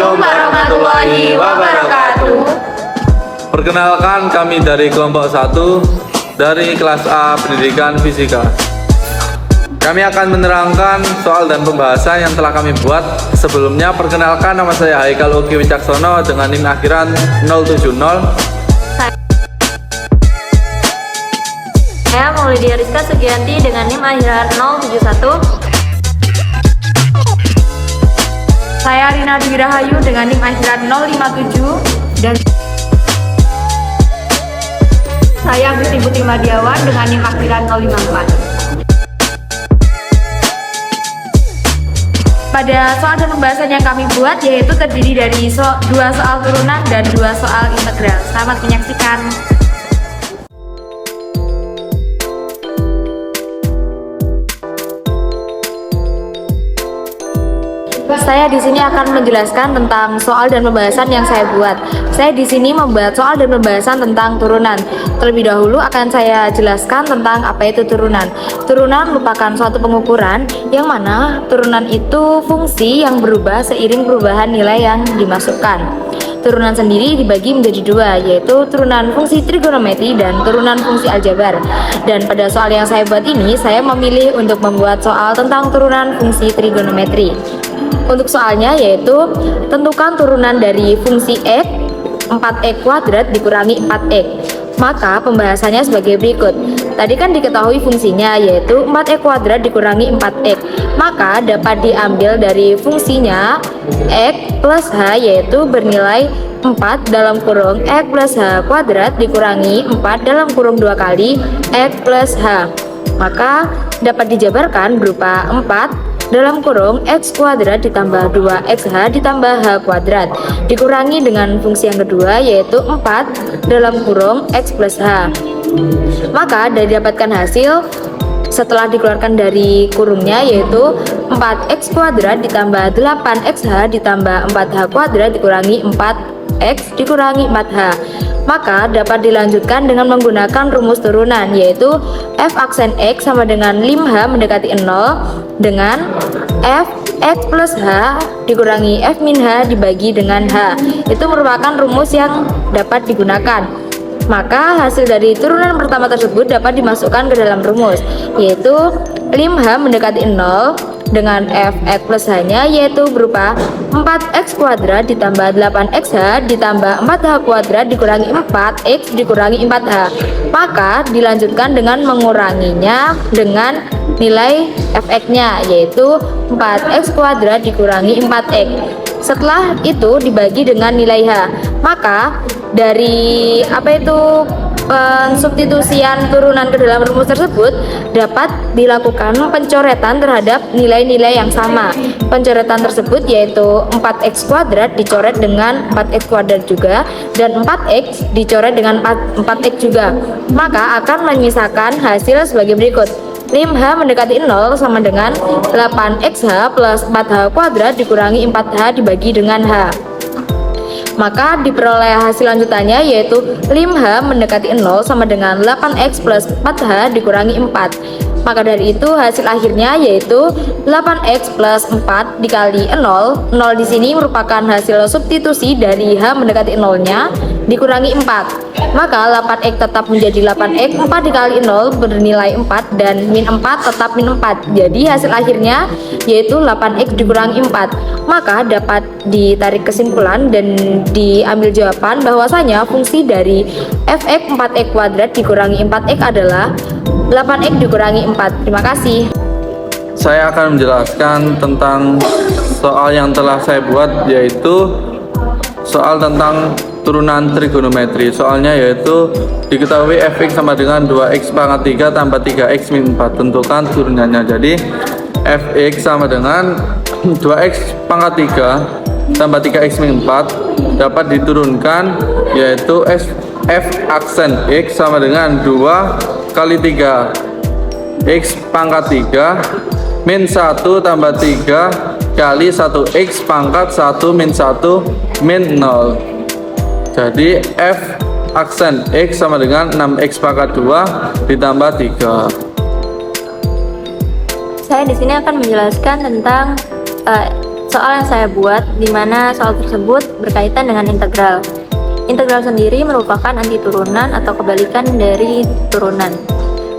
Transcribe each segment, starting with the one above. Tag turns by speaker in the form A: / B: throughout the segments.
A: Assalamualaikum warahmatullahi wabarakatuh.
B: Perkenalkan, kami dari kelompok 1 dari kelas A Pendidikan Fisika. Kami akan menerangkan soal dan pembahasan yang telah kami buat. Sebelumnya, perkenalkan, nama saya Haikal Uki Wicaksono dengan NIM akhiran 070.
A: Saya Maulidia Rizka Sugianti dengan NIM akhiran 071. Saya Rina Dwi Rahayu dengan NIM akhiran 057. Dan saya Gusti Putri Madiawan dengan NIM akhiran 054. Pada soal dan pembahasan yang kami buat yaitu terdiri dari 2 soal turunan dan 2 soal integral. Selamat menyaksikan. Saya di sini akan menjelaskan tentang soal dan pembahasan yang saya buat. Saya di sini membuat soal dan pembahasan tentang turunan. Terlebih dahulu akan saya jelaskan tentang apa itu turunan. Turunan merupakan suatu pengukuran yang mana turunan itu fungsi yang berubah seiring perubahan nilai yang dimasukkan. Turunan sendiri dibagi menjadi 2, yaitu turunan fungsi trigonometri dan turunan fungsi aljabar. Dan pada soal yang saya buat ini, saya memilih untuk membuat soal tentang turunan fungsi trigonometri. Untuk soalnya yaitu tentukan turunan dari fungsi x 4x kuadrat dikurangi 4x. Maka pembahasannya sebagai berikut. Tadi kan diketahui fungsinya yaitu 4x kuadrat dikurangi 4x. Maka dapat diambil dari fungsinya x plus h yaitu bernilai 4 dalam kurung x plus h kuadrat dikurangi 4 dalam kurung 2 kali x plus h. Maka dapat dijabarkan berupa 4 dalam kurung x kuadrat ditambah 2xh ditambah h kuadrat dikurangi dengan fungsi yang kedua yaitu 4 dalam kurung x plus h. Maka didapatkan hasil setelah dikeluarkan dari kurungnya yaitu 4x kuadrat ditambah 8xh ditambah 4h kuadrat dikurangi 4x dikurangi 4h. Maka dapat dilanjutkan dengan menggunakan rumus turunan yaitu f aksen x sama dengan lim h mendekati 0 dengan f x plus h dikurangi f min h dibagi dengan h. Itu merupakan rumus yang dapat digunakan. Maka hasil dari turunan pertama tersebut dapat dimasukkan ke dalam rumus yaitu lim h mendekati 0 dengan f x plus h-nya yaitu berupa 4x kuadrat ditambah 8xh ditambah 4h kuadrat dikurangi 4x dikurangi 4h. Maka dilanjutkan dengan menguranginya dengan nilai fx-nya yaitu 4x kuadrat dikurangi 4x. Setelah itu dibagi dengan nilai h. Maka dari substitusian turunan ke dalam rumus tersebut dapat dilakukan pencoretan terhadap nilai-nilai yang sama. Pencoretan tersebut yaitu 4x kuadrat dicoret dengan 4x kuadrat juga dan 4x dicoret dengan 4x juga. Maka akan menyisakan hasil sebagai berikut. Lim h mendekati 0 sama dengan 8xh plus 4h kuadrat dikurangi 4h dibagi dengan h. Maka diperoleh hasil lanjutannya yaitu lim h mendekati 0 sama dengan 8x plus 4h dikurangi 4. Maka dari itu hasil akhirnya yaitu 8x plus 4 dikali 0. 0 di sini merupakan hasil substitusi dari h mendekati 0-nya dikurangi 4. Maka 8x tetap menjadi 8x, 4 dikali 0 bernilai 4 dan min 4 tetap min 4. Jadi hasil akhirnya yaitu 8x dikurangi 4. Maka dapat ditarik kesimpulan dan diambil jawaban bahwasanya fungsi dari fx 4x kuadrat dikurangi 4x adalah 8x dikurangi 4. Terima kasih.
B: Saya akan menjelaskan tentang soal yang telah saya buat yaitu soal tentang turunan trigonometri. Soalnya yaitu diketahui fx sama dengan 2x pangkat 3 tambah 3x min 4. Tentukan turunannya. Jadi fx sama dengan 2x pangkat 3 tambah 3x min 4 dapat diturunkan yaitu f aksen x sama dengan 2 kali 3 x pangkat 3 min 1 tambah 3 kali 1x pangkat 1 min 1 min 0. Jadi f aksen x sama dengan 6x pangkat 2 ditambah 3.
A: Saya di sini akan menjelaskan tentang soal yang saya buat, di mana soal tersebut berkaitan dengan integral. Integral sendiri merupakan antiturunan atau kebalikan dari turunan.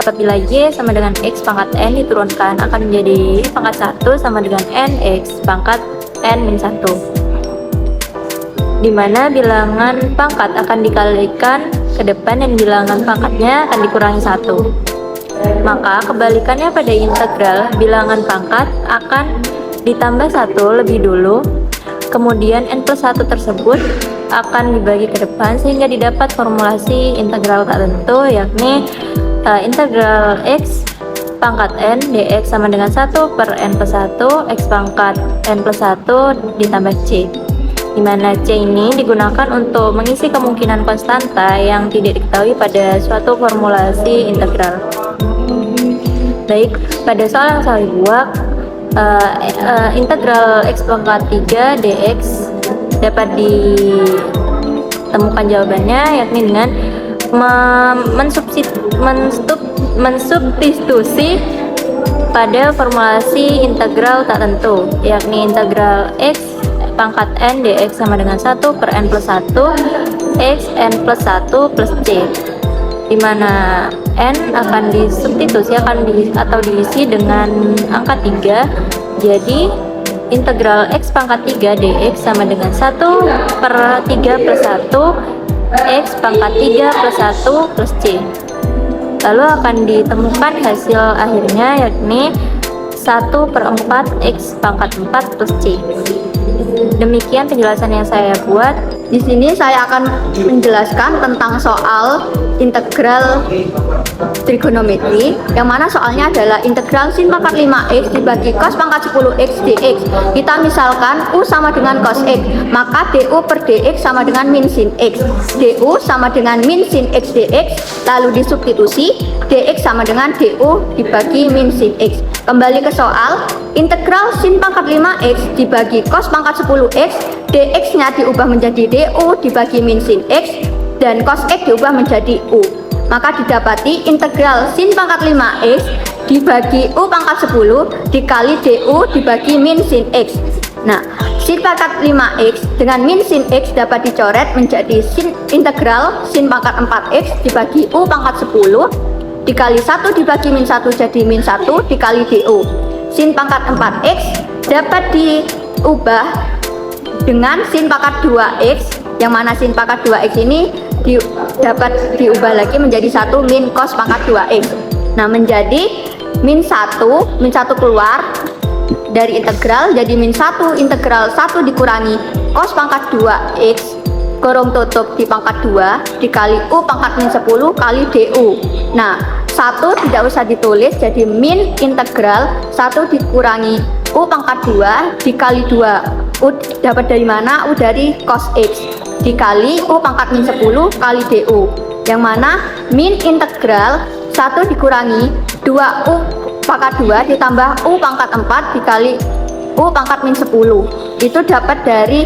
A: Apabila Y sama dengan X pangkat N diturunkan, akan menjadi Y pangkat 1 sama dengan NX pangkat N-1. Di mana bilangan pangkat akan dikalikan ke depan dan bilangan pangkatnya akan dikurangi 1. Maka kebalikannya pada integral, bilangan pangkat akan ditambah 1 lebih dulu, kemudian N+1 tersebut akan dibagi ke depan sehingga didapat formulasi integral tak tentu, yakni integral X pangkat N dx sama dengan 1 per N+1 X pangkat N+1 ditambah C, di mana C ini digunakan untuk mengisi kemungkinan konstanta yang tidak diketahui pada suatu formulasi integral. Baik, pada soal yang saya buat, integral X pangkat 3 dx dapat ditemukan jawabannya, yakni dengan mensubstitusi pada formulasi integral tak tentu, yakni integral X pangkat N dx sama dengan 1 per N+1 X N+1 plus C, di mana N akan disubstitusi atau diisi dengan angka 3. Jadi integral X pangkat 3 dx sama dengan 1 per 3 plus 1 X pangkat 3 plus 1 plus C. Lalu akan ditemukan hasil akhirnya, yakni 1 per 4 X pangkat 4 plus C. Demikian penjelasan yang saya buat.
C: Di sini saya akan menjelaskan tentang soal integral trigonometri, yang mana soalnya adalah integral sin pangkat 5x dibagi cos pangkat 10x dx. Kita misalkan U sama dengan cos x, maka du per dx sama dengan min sin x. Du sama dengan min sin x dx, lalu disubstitusi, dx sama dengan du dibagi min sin x. Kembali ke soal, integral sin pangkat 5x dibagi cos pangkat 10x, dx-nya diubah menjadi du dibagi min sin x, dan cos x diubah menjadi u. Maka didapati integral sin pangkat 5x dibagi u pangkat 10 dikali du dibagi min sin x. Nah, sin pangkat 5x dengan min sin x dapat dicoret menjadi integral sin pangkat 4x dibagi u pangkat 10 dikali 1 dibagi min 1 jadi min 1 dikali du. Sin pangkat 4x dapat diubah dengan sin pangkat 2x, yang mana sin pangkat 2x ini dapat diubah lagi menjadi 1 min cos pangkat 2x. Nah, menjadi min 1 keluar dari integral, jadi min 1 integral 1 dikurangi cos pangkat 2x kurung tutup di pangkat 2 dikali u pangkat min 10 kali du. Nah, 1 tidak usah ditulis, jadi min integral 1 dikurangi u pangkat 2 dikali 2. U dapat dari mana? U dari cos x dikali u pangkat min 10 kali du, yang mana min integral 1 dikurangi 2u pangkat 2 ditambah u pangkat 4 dikali u pangkat min 10. Itu dapat dari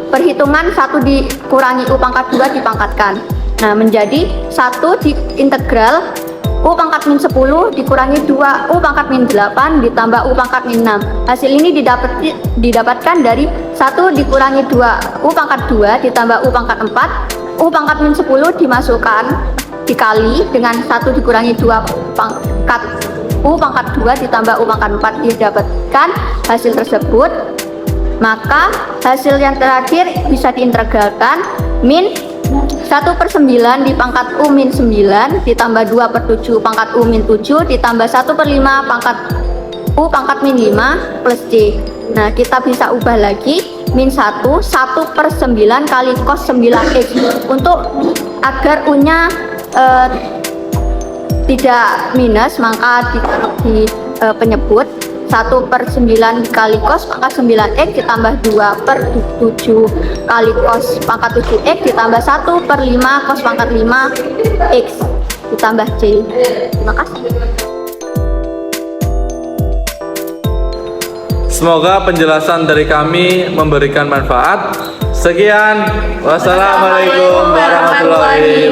C: perhitungan 1 dikurangi u pangkat 2 dipangkatkan. Nah, menjadi 1 di integral u pangkat min 10 dikurangi 2 u pangkat min 8 ditambah u pangkat min 6. Hasil ini didapatkan dari 1 dikurangi 2 u pangkat 2 ditambah u pangkat 4. U pangkat min 10 dimasukkan dikali dengan 1 dikurangi 2 pangkat u pangkat 2 ditambah u pangkat 4, didapatkan hasil tersebut. Maka hasil yang terakhir bisa diintegralkan, min 1/9 di pangkat u min 9 ditambah 2/7 pangkat u min 7 ditambah 1/5 pangkat u pangkat min 5 plus c. Nah, kita bisa ubah lagi min 1/9 kali cos 9x untuk agar u nya tidak minus, maka ditaruh di penyebut 1/9 dikali cos pangkat 9x ditambah 2/7 kali cos pangkat 7x ditambah 1/5 cos pangkat 5x ditambah c. Terima kasih.
B: Semoga penjelasan dari kami memberikan manfaat. Sekian, wassalamualaikum warahmatullahi